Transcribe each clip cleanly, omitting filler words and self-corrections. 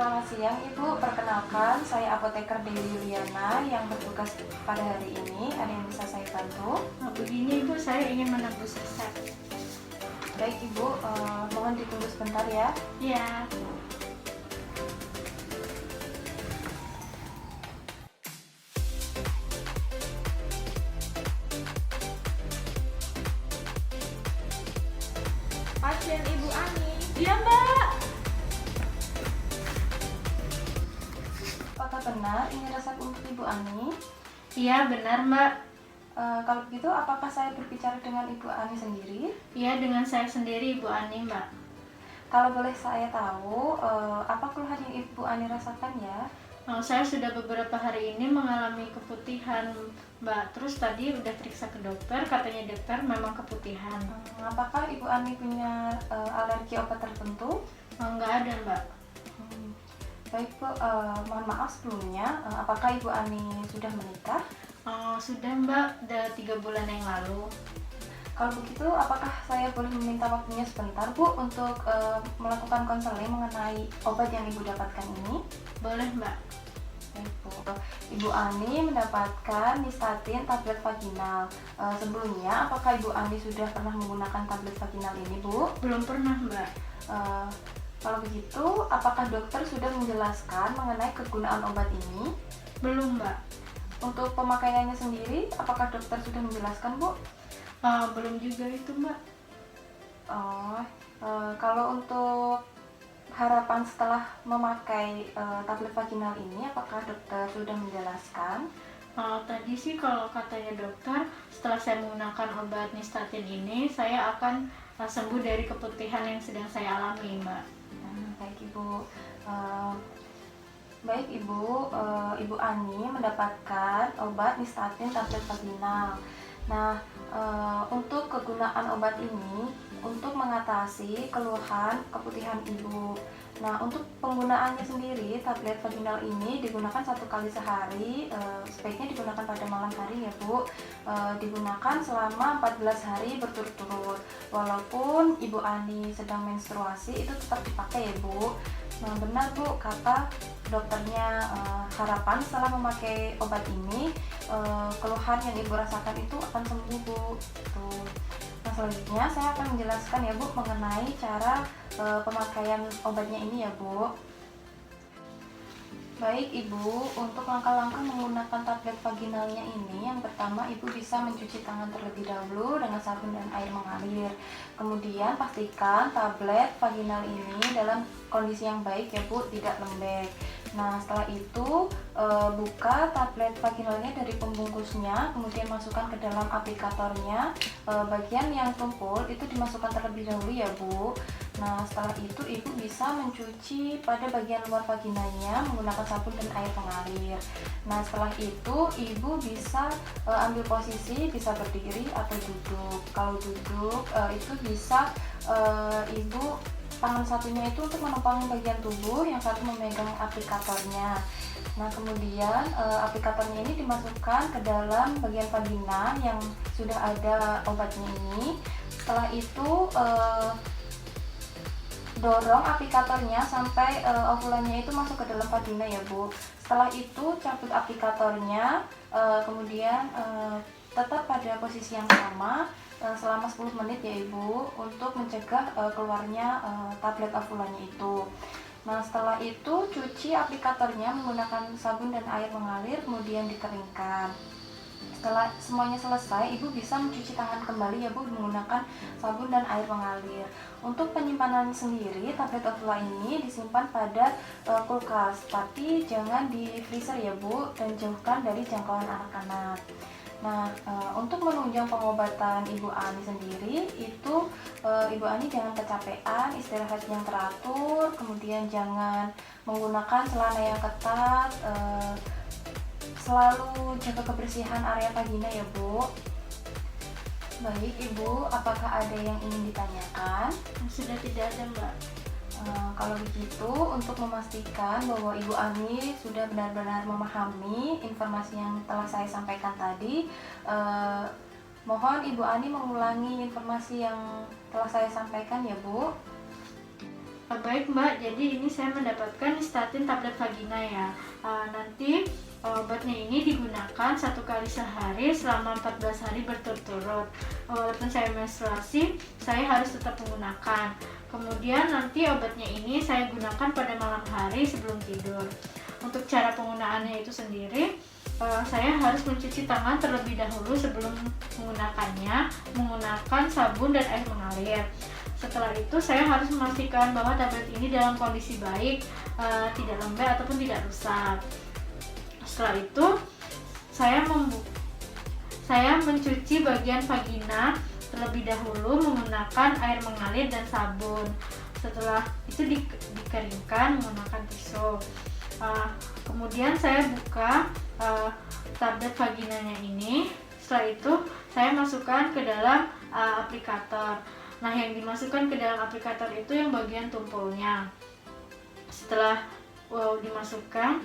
Selamat siang Ibu, perkenalkan saya apoteker Dewi Yuliana yang bertugas pada hari ini. Ada yang bisa saya bantu? Begini Ibu, saya ingin menebus resep. Baik Ibu, mohon ditunggu sebentar ya. Iya. Pasien Ibu Ani. Iya Mbak. Apakah benar ini resep untuk Ibu Ani? Iya benar Mbak. Kalau begitu, apakah saya berbicara dengan Ibu Ani sendiri? Iya dengan saya sendiri Ibu Ani Mbak. Kalau boleh saya tahu, apa keluhan yang Ibu Ani rasakan ya? Saya sudah beberapa hari ini mengalami keputihan Mbak. Terus tadi udah periksa ke dokter, katanya dokter memang keputihan. Apakah Ibu Ani punya alergi obat tertentu? Nggak ada Mbak. Baik Bu, mohon maaf sebelumnya, apakah Ibu Ani sudah menikah? Sudah Mbak, udah 3 bulan yang lalu. Kalau begitu, apakah saya boleh meminta waktunya sebentar Bu untuk melakukan konseling mengenai obat yang Ibu dapatkan ini? Boleh Mbak. Baik Bu, Ibu Ani mendapatkan Nystatin tablet vaginal. Sebelumnya, apakah Ibu Ani sudah pernah menggunakan tablet vaginal ini Bu? Belum pernah Mbak. Kalau begitu, apakah dokter sudah menjelaskan mengenai kegunaan obat ini? Belum Mbak. Untuk pemakaiannya sendiri, apakah dokter sudah menjelaskan Bu? Belum juga itu Mbak. Kalau untuk harapan setelah memakai tablet vaginal ini, apakah dokter sudah menjelaskan? Tadi sih kalau katanya dokter, setelah saya menggunakan obat Nystatin ini, saya akan sembuh dari keputihan yang sedang saya alami Mbak. Baik Ibu. Baik Ibu, Ibu Ani mendapatkan obat Nystatin tablet vaginal. Nah, untuk kegunaan obat ini untuk mengatasi keluhan keputihan Ibu. Nah, untuk penggunaannya sendiri, tablet vaginal ini digunakan 1 kali sehari, sebaiknya digunakan pada malam hari ya Bu. Digunakan selama 14 hari berturut-turut. Walaupun Ibu Ani sedang menstruasi, itu tetap dipakai ya Bu. Nah, benar Bu, kata dokternya, harapan setelah memakai obat ini, keluhan yang Ibu rasakan itu akan sembuh Bu. Tuh. Nah, selanjutnya saya akan menjelaskan ya Bu mengenai cara pemakaian obatnya ini ya Bu. Baik Ibu, untuk langkah-langkah menggunakan tablet vaginalnya ini, yang pertama Ibu bisa mencuci tangan terlebih dahulu dengan sabun dan air mengalir. Kemudian pastikan tablet vaginal ini dalam kondisi yang baik ya Bu, tidak lembek. Nah, setelah itu buka tablet vaginalnya dari pembungkusnya, kemudian masukkan ke dalam aplikatornya. Bagian yang tumpul itu dimasukkan terlebih dahulu ya Bu. Nah, setelah itu Ibu bisa mencuci pada bagian luar vaginanya menggunakan sabun dan air mengalir. Nah, setelah itu Ibu bisa ambil posisi, bisa berdiri atau duduk. Kalau duduk itu bisa Ibu tangan satunya itu untuk menopang bagian tubuh, yang satu memegang aplikatornya. Nah, kemudian aplikatornya ini dimasukkan ke dalam bagian vagina yang sudah ada obatnya ini. Setelah itu dorong aplikatornya sampai ovulannya itu masuk ke dalam vagina ya Bu. Setelah itu cabut aplikatornya, kemudian tetap pada posisi yang sama selama 10 menit ya Ibu, untuk mencegah keluarnya tablet ovulanya itu. Nah, setelah itu cuci aplikatornya menggunakan sabun dan air mengalir, kemudian dikeringkan. Setelah semuanya selesai, Ibu bisa mencuci tangan kembali ya Bu menggunakan sabun dan air mengalir. Untuk penyimpanan sendiri, tablet ovula ini disimpan pada kulkas, tapi jangan di freezer ya Bu, dan jauhkan dari jangkauan anak-anak. Nah, untuk menunjang pengobatan Ibu Ani sendiri, itu Ibu Ani jangan kecapean, istirahat yang teratur, kemudian jangan menggunakan celana yang ketat, selalu jaga kebersihan area vagina ya Bu. Baik Ibu, apakah ada yang ingin ditanyakan? Sudah tidak ada Mbak. Kalau begitu, untuk memastikan bahwa Ibu Ani sudah benar-benar memahami informasi yang telah saya sampaikan tadi, mohon Ibu Ani mengulangi informasi yang telah saya sampaikan ya Bu. Baik Mbak, jadi ini saya mendapatkan Nystatin tablet vagina ya. Nanti obatnya ini digunakan 1 kali sehari selama 14 hari berturut-turut. Walaupun saya menstruasi, saya harus tetap menggunakan. Kemudian nanti obatnya ini saya gunakan pada malam hari sebelum tidur. Untuk cara penggunaannya itu sendiri, saya harus mencuci tangan terlebih dahulu sebelum menggunakannya, menggunakan sabun dan air mengalir. Setelah itu saya harus memastikan bahwa tablet ini dalam kondisi baik, tidak lembek ataupun tidak rusak. Setelah itu saya mencuci bagian vagina terlebih dahulu menggunakan air mengalir dan sabun. Setelah itu dikeringkan menggunakan tisu. Kemudian saya buka tablet vaginanya ini. Setelah itu saya masukkan ke dalam aplikator. Nah, yang dimasukkan ke dalam aplikator itu yang bagian tumpulnya. Setelah dimasukkan,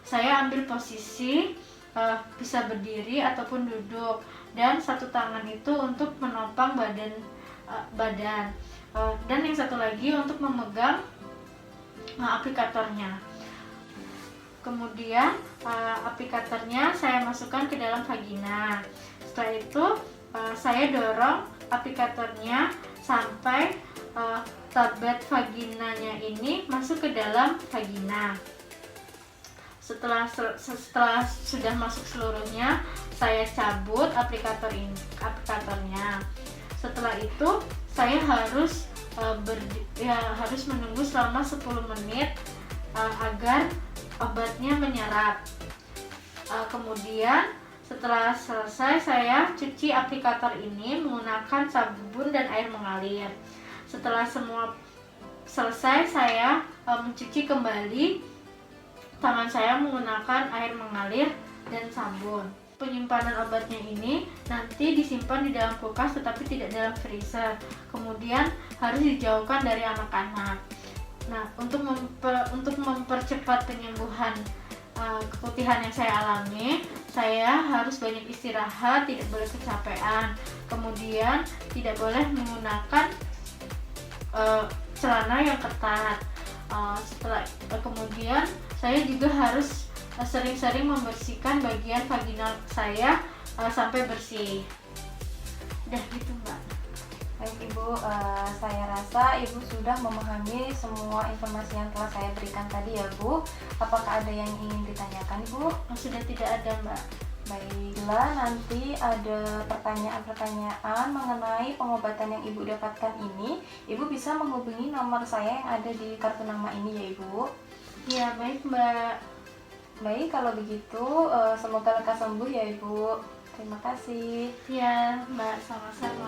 saya ambil posisi bisa berdiri ataupun duduk, dan satu tangan itu untuk menopang badan, dan yang satu lagi untuk memegang aplikatornya. Kemudian aplikatornya saya masukkan ke dalam vagina. Setelah itu saya dorong aplikatornya sampai tablet vaginanya ini masuk ke dalam vagina. Setelah sudah masuk seluruhnya, saya cabut aplikatornya. Setelah itu saya harus menunggu selama 10 menit agar obatnya menyerap. Kemudian setelah selesai, saya cuci aplikator ini menggunakan sabun dan air mengalir. Setelah semua selesai, saya mencuci kembali tangan saya menggunakan air mengalir dan sabun. Penyimpanan obatnya ini nanti disimpan di dalam kulkas tetapi tidak dalam freezer. Kemudian harus dijauhkan dari anak-anak. Nah, untuk mempercepat penyembuhan keputihan yang saya alami, saya harus banyak istirahat, tidak boleh kecapean. Kemudian tidak boleh menggunakan celana yang ketat. Kemudian saya juga harus sering-sering membersihkan bagian vaginal saya sampai bersih. Udah gitu Mbak. Baik Ibu, saya rasa Ibu sudah memahami semua informasi yang telah saya berikan tadi ya Bu. Apakah ada yang ingin ditanyakan Ibu? Sudah tidak ada Mbak. Baiklah, nanti ada pertanyaan-pertanyaan mengenai pengobatan yang Ibu dapatkan ini, Ibu bisa menghubungi nomor saya yang ada di kartu nama ini ya Ibu. Ya, baik Mbak. Baik, kalau begitu semoga lekas sembuh ya Ibu. Terima kasih. Ya Mbak, sama-sama.